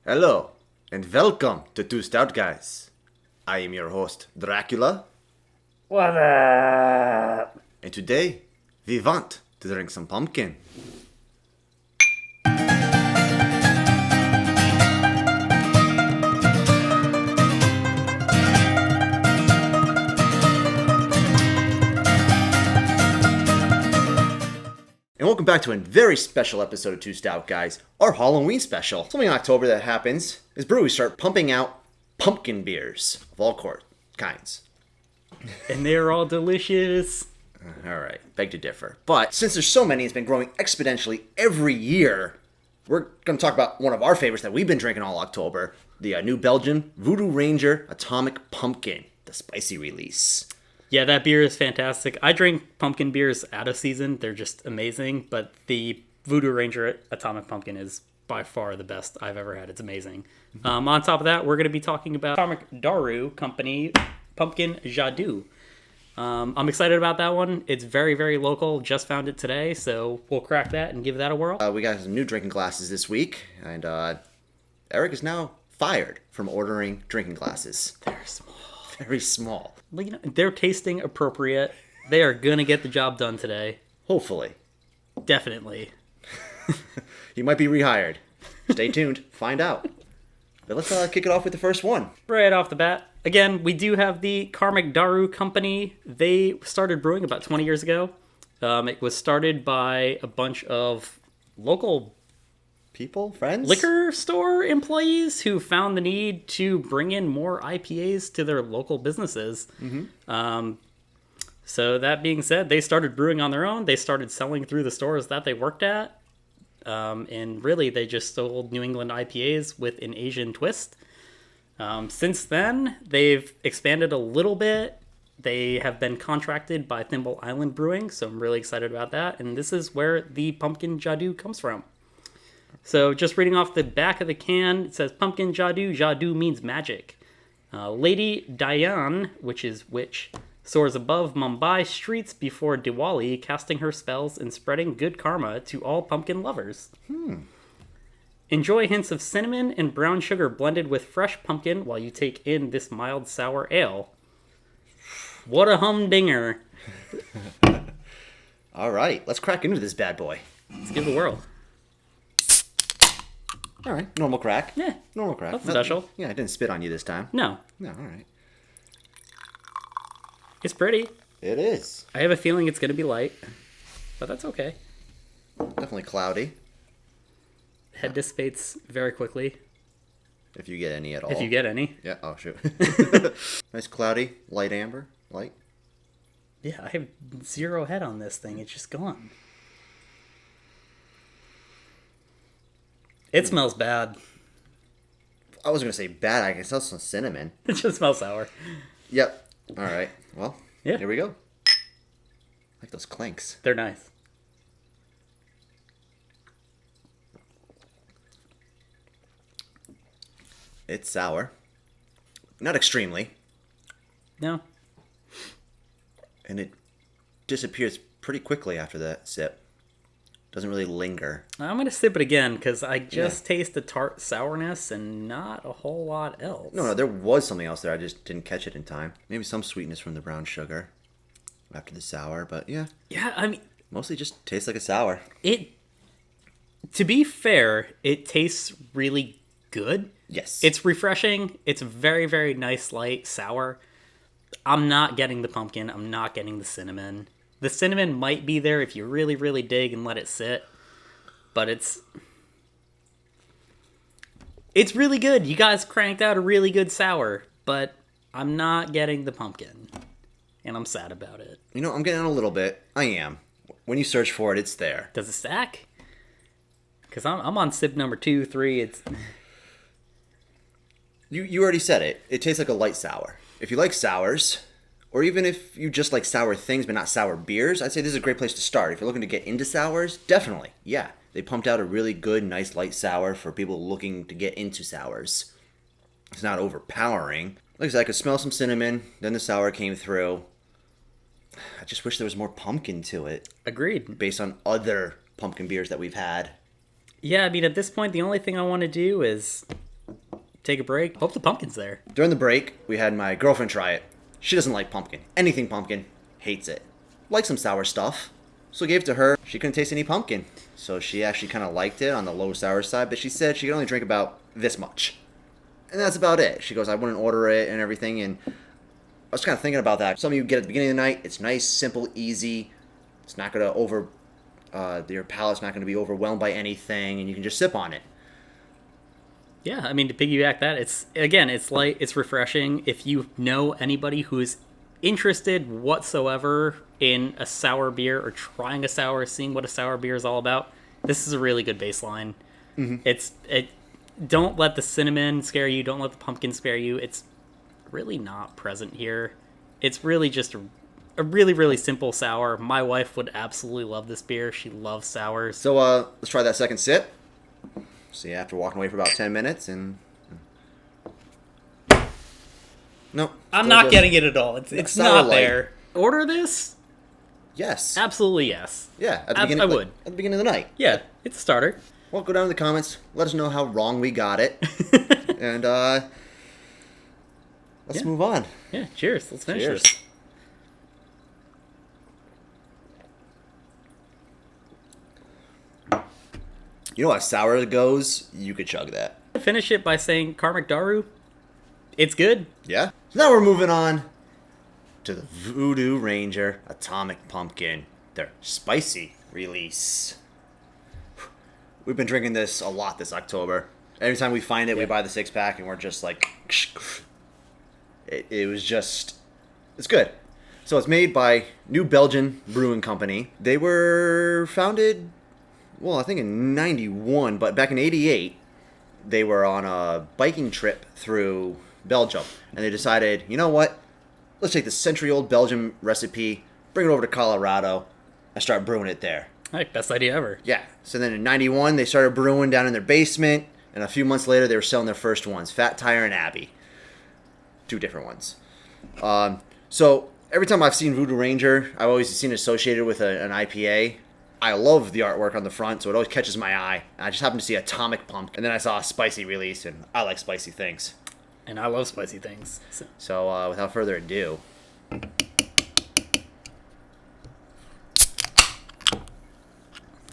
Hello, and welcome to Two Stout Guys. I am your host, Dracula, What up? and today we want to drink some pumpkin. And welcome back to a very special episode of Two Stout Guys, our Halloween special. Something in October that happens is breweries start pumping out pumpkin beers of all kinds. And they're all delicious. All right, beg to differ. But since there's so many, it's been growing exponentially every year. We're going to talk about one of our favorites that we've been drinking all October, the New Belgium Voodoo Ranger Atomic Pumpkin, the spicy release. Yeah, that beer is fantastic. I drink pumpkin beers out of season. They're just amazing. But the Voodoo Ranger Atomic Pumpkin is by far the best I've ever had. It's amazing. On top of that, we're going to be talking about Karmic Daaru Company Pumpkin Jadoo. I'm excited about that one. It's very, very local. Just found it today, so we'll crack that and give that a whirl. We got some new drinking glasses this week, and Eric is now fired from ordering drinking glasses. They're small. Very small. Well, they're tasting appropriate. They are going to get the job done today. Hopefully. Definitely. He might be rehired. Stay tuned. Find out. But let's kick it off with the first one. Right off the bat. Again, we do have the Karmic Daaru Company. They started brewing about 20 years ago. It was started by a bunch of local People? Friends? liquor store employees who found the need to bring in more IPAs to their local businesses. So that being said, they started brewing on their own. They started selling through the stores that they worked at. And really, they just sold New England IPAs with an Asian twist. Since then, they've expanded a little bit. They have been contracted by Thimble Island Brewing, so I'm really excited about that. And this is where the Pumpkin Jadoo comes from. So just reading off the back of the can, it says Pumpkin Jadoo. Jadoo means magic. Lady Diane, which is witch, soars above Mumbai streets before Diwali, casting her spells and spreading good karma to all pumpkin lovers. Enjoy hints of cinnamon and brown sugar blended with fresh pumpkin while you take in this mild sour ale. What a humdinger. All right, let's crack into this bad boy. Let's give it a whirl. All right, normal crack. Yeah, Normal crack. nothing special. Yeah, I didn't spit on you this time. No, No, all right. it's pretty. It is. I have a feeling it's going to be light, but that's okay. Definitely cloudy, Head dissipates very quickly, if you get any at all. if you get any. Yeah, oh shoot. Nice cloudy, light amber, light. Yeah, I have zero head on this thing. It's just gone. It smells bad. I was going to say bad, I can smell some cinnamon. It just smells sour. Yep. All right, well, Yeah. here we go. Like those clanks. They're nice. It's sour. Not extremely. No? And it disappears pretty quickly after that sip. Doesn't really linger. I'm going to sip it again because I just taste the tart sourness and not a whole lot else. No, there was something else there. I just didn't catch it in time. Maybe some sweetness from the brown sugar after the sour, but yeah. Yeah, I mean, Mostly just tastes like a sour. to be fair, it tastes really good. Yes. It's refreshing. It's very, very nice, light, sour. I'm not getting the pumpkin. I'm not getting the cinnamon. The cinnamon might be there if you really, really dig and let it sit. But it's really good. You guys cranked out a really good sour. But I'm not getting the pumpkin. And I'm sad about it. You know, I'm getting a little bit. I am. When you search for it, it's there. Does it stack? Because I'm on sip number 2, 3. It's... You already said it. It tastes like a light sour. If you like sours, or even if you just like sour things but not sour beers, I'd say this is a great place to start. If you're looking to get into sours, definitely. Yeah. They pumped out a really good, nice light sour for people looking to get into sours. It's not overpowering. Like I said, I could smell some cinnamon, then the sour came through. I just wish there was more pumpkin to it. Agreed. Based on other pumpkin beers that we've had. Yeah, I mean, at this point, the only thing I want to do is take a break. Hope the pumpkin's there. During the break, we had my girlfriend try it. She doesn't like pumpkin. Anything pumpkin. Hates it. Likes some sour stuff. So I gave it to her. She couldn't taste any pumpkin. So she actually kind of liked it on the low sour side, but she said she could only drink about this much. And that's about it. She goes, I wouldn't order it and everything. And I was kind of thinking about that. Something you get at the beginning of the night. It's nice, simple, easy. It's not going to your palate's not going to be overwhelmed by anything, and you can just sip on it. Yeah, I mean, to piggyback that, it's light, it's refreshing. If you know anybody who is interested whatsoever in a sour beer or trying a sour, seeing what a sour beer is all about, this is a really good baseline. Mm-hmm. Don't let the cinnamon scare you. Don't let the pumpkin scare you. It's really not present here. It's really just a really, really simple sour. My wife would absolutely love this beer. She loves sours. So let's try that second sip. See, after walking away for about 10 minutes, and no, I'm not getting it at all. It's not there. Order this? Yes. Absolutely yes. Yeah, at the beginning, I would. At the beginning of the night. Yeah, it's a starter. Well, go down in the comments. Let us know how wrong we got it. And let's move on. Yeah, cheers. Let's finish this. You know how sour goes? You could chug that. Finish it by saying Karmic Daaru. It's good. Yeah. So now we're moving on to the Voodoo Ranger Atomic Pumpkin, their spicy release. We've been drinking this a lot this October. Every time we find it, we buy the 6-pack, and we're just like, it was just, it's good. So it's made by New Belgian Brewing Company. They were founded, well, I think in 91, but back in 88, they were on a biking trip through Belgium, and they decided, you know what? Let's take the century-old Belgian recipe, bring it over to Colorado, and start brewing it there. Hey, best idea ever. Yeah. So then in 91, they started brewing down in their basement, and a few months later, they were selling their first ones, Fat Tire and Abbey. 2 different ones. So every time I've seen Voodoo Ranger, I've always seen it associated with an IPA. I love the artwork on the front, so it always catches my eye. I just happened to see Atomic Pumpkin, and then I saw a spicy release, and I like spicy things. And I love spicy things. So without further ado,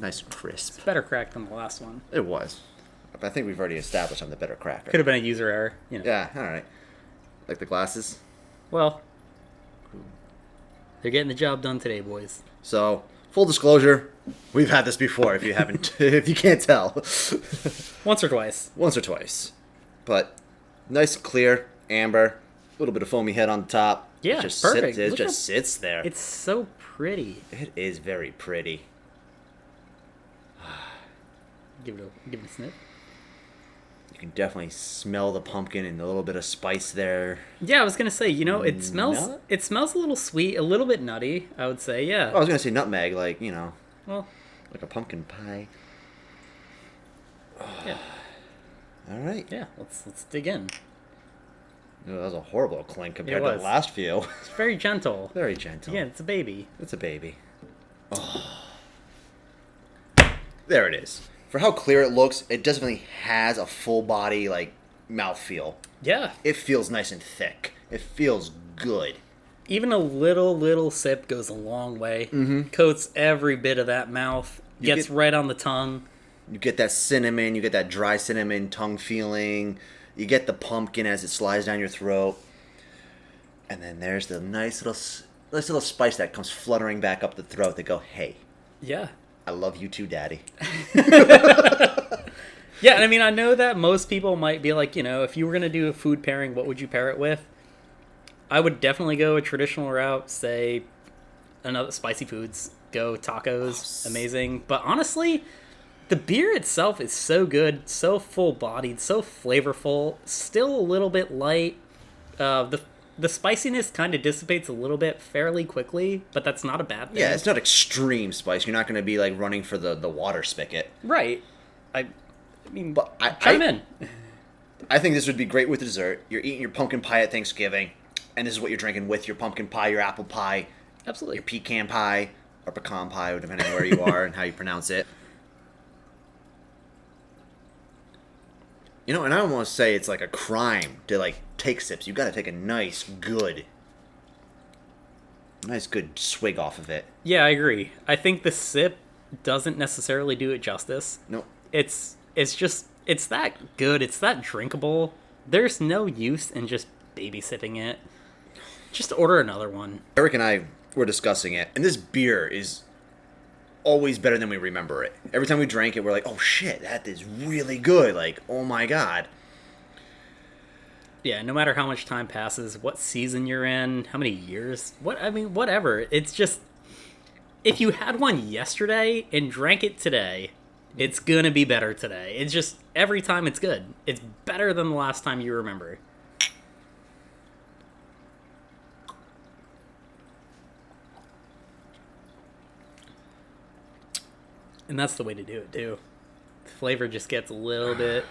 nice and crisp. It's better crack than the last one. It was. I think we've already established I'm the better cracker. Could have been a user error. You know. Yeah, all right. Like the glasses? Well, they're getting the job done today, boys. So, full disclosure, we've had this before if you haven't, if you can't tell. Once or twice. Once or twice. But nice, clear, amber, a little bit of foamy head on the top. Yeah, it just perfect. It just sits there. It's so pretty. It is very pretty. Give it a sniff. You can definitely smell the pumpkin and a little bit of spice there. Yeah, I was gonna say, it smells. It smells a little sweet, a little bit nutty. I would say, yeah. Oh, I was gonna say nutmeg, like well, like a pumpkin pie. Yeah. All right. Yeah. Let's dig in. Oh, that was a horrible clink compared to the last few. It's very gentle. Very gentle. Yeah, it's a baby. It's a baby. Oh. There it is. For how clear it looks, it definitely has a full body, mouthfeel. Yeah. It feels nice and thick. It feels good. Even a little sip goes a long way. Mm-hmm. Coats every bit of that mouth. Gets right on the tongue. You get that cinnamon. You get that dry cinnamon tongue feeling. You get the pumpkin as it slides down your throat. And then there's the nice little spice that comes fluttering back up the throat. They go, hey. Yeah. I love you too, Daddy. Yeah, and I mean, I know that most people might be like, if you were going to do a food pairing, what would you pair it with? I would definitely go a traditional route, say, another spicy foods. Go tacos, amazing. But honestly, the beer itself is so good, so full-bodied, so flavorful, still a little bit light. The spiciness kind of dissipates a little bit fairly quickly, but that's not a bad thing. Yeah, it's not extreme spice. You're not going to be running for the water spigot. Right. I mean, but chime in. I think this would be great with dessert. You're eating your pumpkin pie at Thanksgiving, and this is what you're drinking with your pumpkin pie, your apple pie, absolutely, your pecan pie, or pecan pie, depending on where you are and how you pronounce it. You know, and I almost say it's like a crime to like take sips. You got to take a nice good swig off of it. Yeah, I agree. I think the sip doesn't necessarily do it justice. No. It's just, it's that good. It's that drinkable. There's no use in just baby sipping it. Just order another one. Eric and I were discussing it, and this beer is always better than we remember it. Every time we drank it, we're like, oh shit, that is really good. Like, oh my god. Yeah, no matter how much time passes, what season you're in, how many years, whatever. It's just, if you had one yesterday and drank it today, it's gonna be better today. It's just, every time it's good. It's better than the last time you remember. And that's the way to do it, too. The flavor just gets a little bit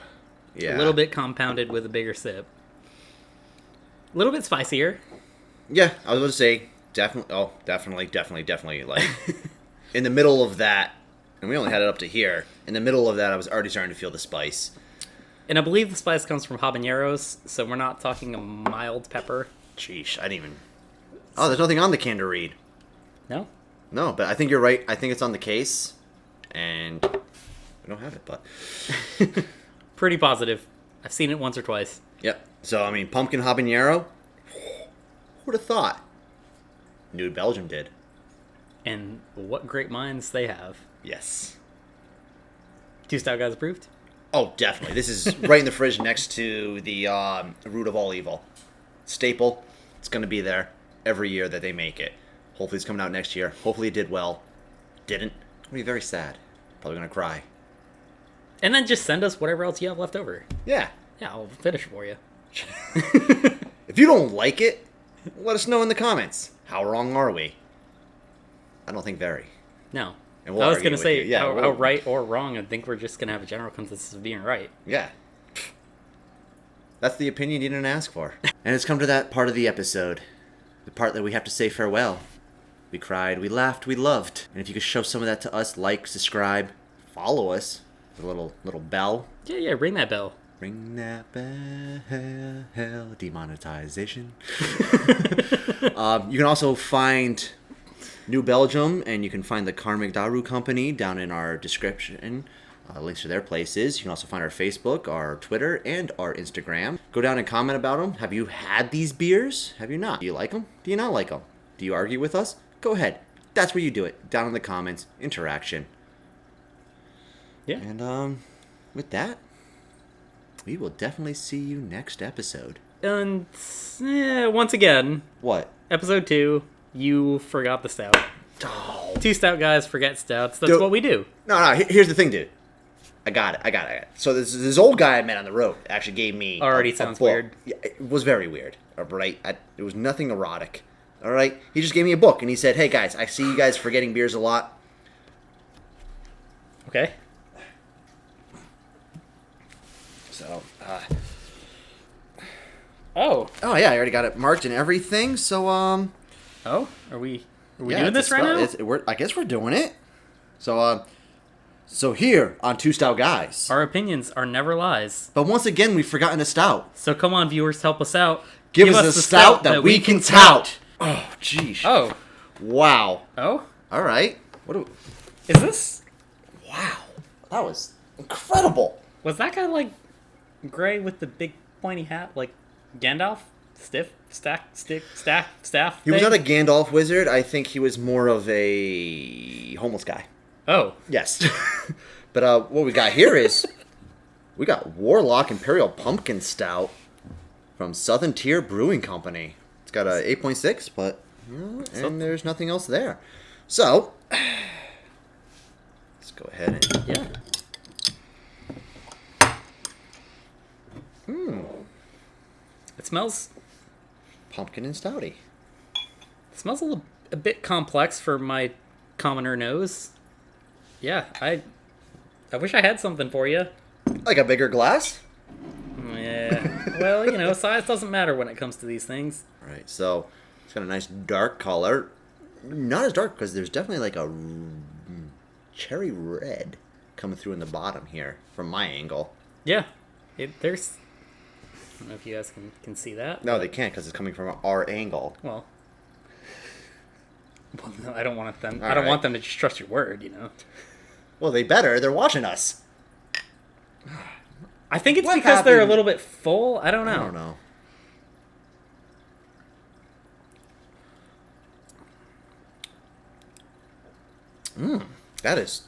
compounded with a bigger sip. A little bit spicier. Yeah, I was going to say, definitely. Like, in the middle of that, and we only had it up to here, in the middle of that, I was already starting to feel the spice. And I believe the spice comes from habaneros, so we're not talking a mild pepper. Sheesh, I didn't even... Oh, there's nothing on the can to read. No? No, but I think you're right. I think it's on the case. And we don't have it, but... Pretty positive. I've seen it once or twice. Yep. So, I mean, pumpkin habanero? Who would have thought? New Belgium did. And what great minds they have. Yes. 2 Stout Guys approved? Oh, definitely. This is right in the fridge next to the root of all evil. Staple. It's going to be there every year that they make it. Hopefully it's coming out next year. Hopefully it did well. Didn't. I'm going to be very sad. Probably going to cry. And then just send us whatever else you have left over. Yeah. Yeah, I'll finish it for you. If you don't like it, let us know in the comments. How wrong are we? I don't think very. No. And we'll I was argue going to with say, you. Yeah, how right or wrong, I think we're just going to have a general consensus of being right. Yeah. That's the opinion you didn't ask for. And it's come to that part of the episode. The part that we have to say farewell. We cried, we laughed, we loved. And if you could show some of that to us, like, subscribe, follow us. The little bell. Yeah, ring that bell. Ring that bell. Demonetization. You can also find New Belgium, and you can find the Karmic Daaru company down in our description. Links to their places. You can also find our Facebook, our Twitter, and our Instagram. Go down and comment about them. Have you had these beers? Have you not? Do you like them? Do you not like them? Do you argue with us? Go ahead. That's where you do it. Down in the comments. Interaction. Yeah. And with that, we will definitely see you next episode. And once again, What? episode 2, you forgot the stout. Oh. 2 Stout Guys forget stouts. That's what we do. No. Here's the thing, dude. I got it. So this old guy I met on the road actually gave me... Already a sounds book. weird. Yeah, it was very weird. All right? It was nothing erotic. All right? He just gave me a book, and he said, hey, guys, I see you guys forgetting beers a lot. Okay. So, Oh, yeah, I already got it marked and everything. So, are we yeah, doing this right now? I guess we're doing it. So here on Two Stout Guys. Our opinions are never lies. But once again, we've forgotten a stout. So come on, viewers, help us out. Give us a stout that we can tout. Oh, geez. Oh. Wow. Oh? All right. Is this... Wow. That was incredible. Was that guy, like, gray with the big pointy hat? Like, Gandalf? Staff He was thing? not a Gandalf wizard. I think he was more of a homeless guy. Oh. Yes. But what we got here is... we got Warlock Imperial Pumpkin Stout from Southern Tier Brewing Company. It's got a 8.6, but... and there's nothing else there. So... let's go ahead and... Yeah. It smells... pumpkin and stouty. It smells a bit complex for my commoner nose. Yeah, I wish I had something for you. Like a bigger glass? Yeah. Well, size doesn't matter when it comes to these things. Right, so it's got a nice dark color. Not as dark because there's definitely like a cherry red coming through in the bottom here from my angle. Yeah. There's. I don't know if you guys can see that. No, they can't because it's coming from our angle. Well, no, I don't want them. All I don't right. want them to just trust your word. Well, they better. They're watching us. I think it's What because they're a happened? little bit full. I don't know. I don't know. That is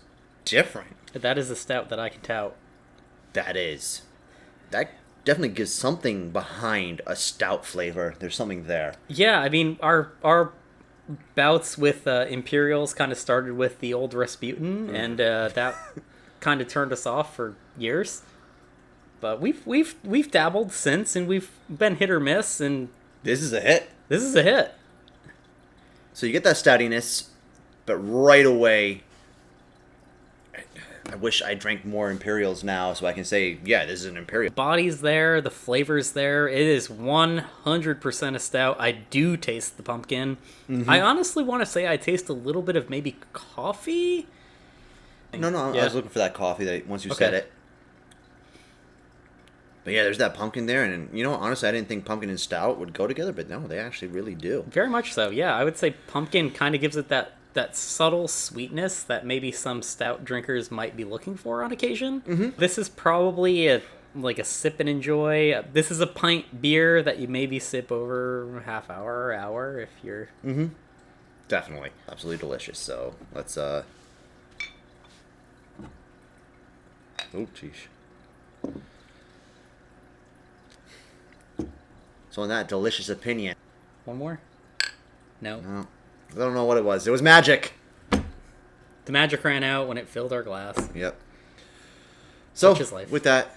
different. That is a stout that I can tout. That is. That definitely gives something behind a stout flavor. There's something there. Yeah, I mean our bouts with Imperials kind of started with the old Rasputin, and that kind of turned us off for years. But we've dabbled since, and we've been hit or miss, and This is a hit. this is a hit. So you get that stoutiness, but right away, I wish I drank more Imperials now so I can say, yeah, this is an Imperial. Body's there, the flavor's there. It is 100% a stout. I do taste the pumpkin. I honestly want to say I taste a little bit of maybe coffee. No, Yeah. I was looking for that coffee that once you said Okay. it. But yeah, there's that pumpkin there, and you know, honestly, I didn't think pumpkin and stout would go together, but no, they actually really do. Very much so, yeah. I would say pumpkin kind of gives it that subtle sweetness that maybe some stout drinkers might be looking for on occasion. This is probably a sip and enjoy. This is a pint beer that you maybe sip over half hour if you're... Definitely. Absolutely delicious. So, let's, Oh, jeez. So, in that delicious opinion... One more? No. No, I don't know what it was. It was magic! The magic ran out when it filled our glass. Yep. So, Such is life. with that,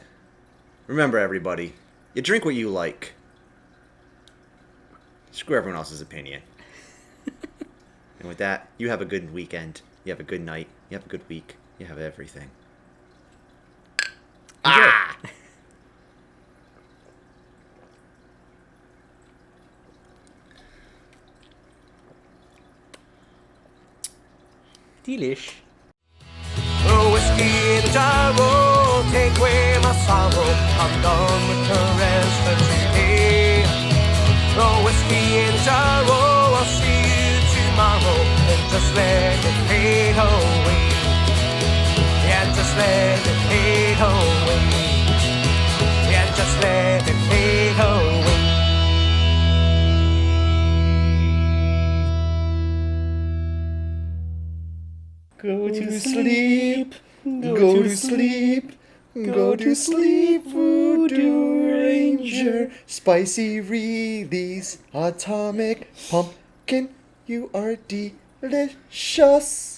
remember everybody, you drink what you like. Screw everyone else's opinion. And with that, you have a good weekend. You have a good night. You have a good week. You have everything. Ah! Delish. Oh, whiskey in the jar, oh, take away my sorrow. I'm done with the rest of today. Oh, whiskey in the jar, oh, I'll see you tomorrow. And just let it fade away. Yeah, just let it fade away. Yeah, just let it fade away. Go to sleep. Go to sleep. Go to sleep, Voodoo Ranger. Spicy release. Atomic pumpkin. You are delicious.